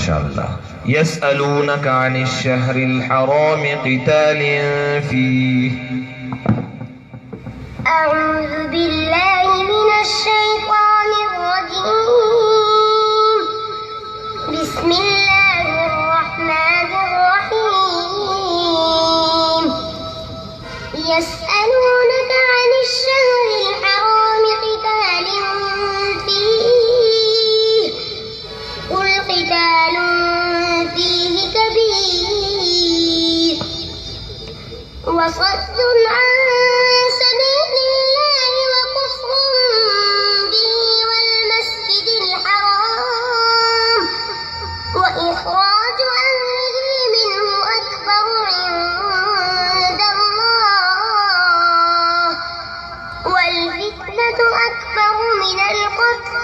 شاء الله. يسألونك عن الشهر الحرام قتال فيه. أعوذ بالله من الشيطان الرجيم. بسم الله الرحمن الرحيم. يسألونك عن الشهر الحرام قتال فيه قل قتال فيه كبير وصد عن سبيل الله وكفر به والمسجد الحرام وإخراج أهله منه أكبر عند الله والفتنة أكبر من القتل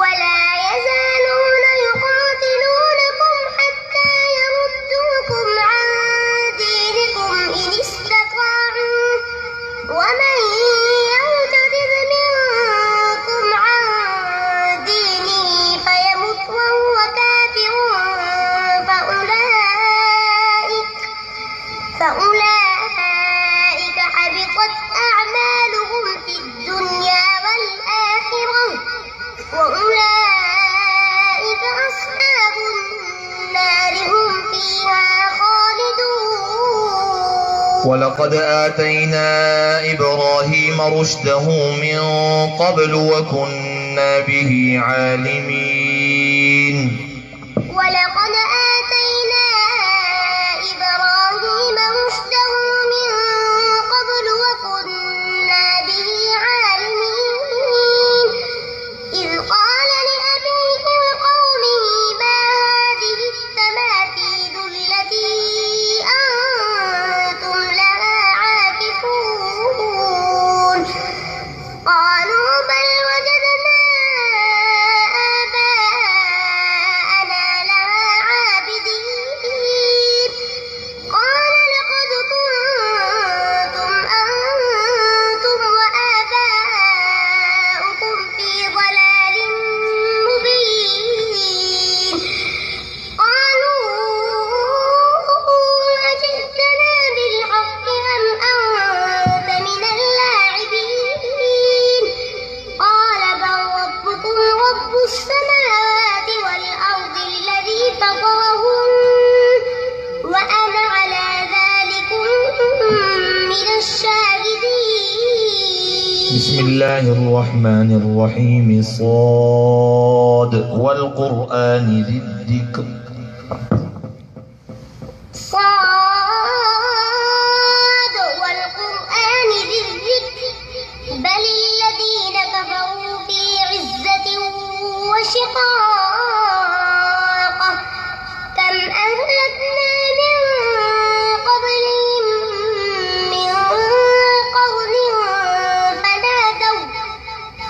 ولا يزالون يقاتلونكم حتى يردوكم عن دينكم إن استطاعوا ومن يرتد منكم عن دينه فيمت وهو كافر فأولئك حبطت أعمالهم في الدنيا والآخرة وأولئك أصحاب النار هم فيها خالدون. ولقد آتينا إبراهيم رشده من قبل وكنا به عالمين. ولقد آتينا إبراهيم رشده من قبل وكنا به عالمين. إذ قال لأبيه وقومه ما هذه التماثيل التي أنتم لها عاكفون قالوا بل وجدنا آباءنا لها عابدين. قال لقد كنتم أنتم وآباؤكم في ضلال مبين. قالوا أجئتنا بالحق أم أنت من اللاعبين. قال بل ربكم رب السماوات والأرض الذي فطرهن وأنا على ذلكم من الشاهدين. بسم الله الرحمن الرحيم. صاد والقرآن ذي الذكر. صاد والقرآن ذي الذكر بل الذين كفروا في عزة وشقاق كم أهلكنا من قبلهم من قرن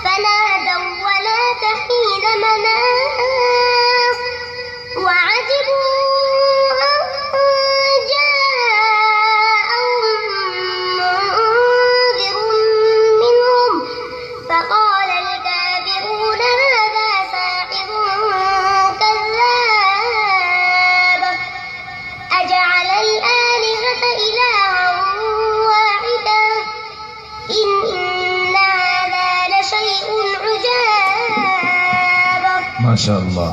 فنادوا ولا تحين مناص وعجبوا أن جاءهم منذر منهم فقال الكافرون هذا ساحر كذاب أجعل الآلهة إلها واحدا إن هذا لشيء عجاب. ما شاء الله.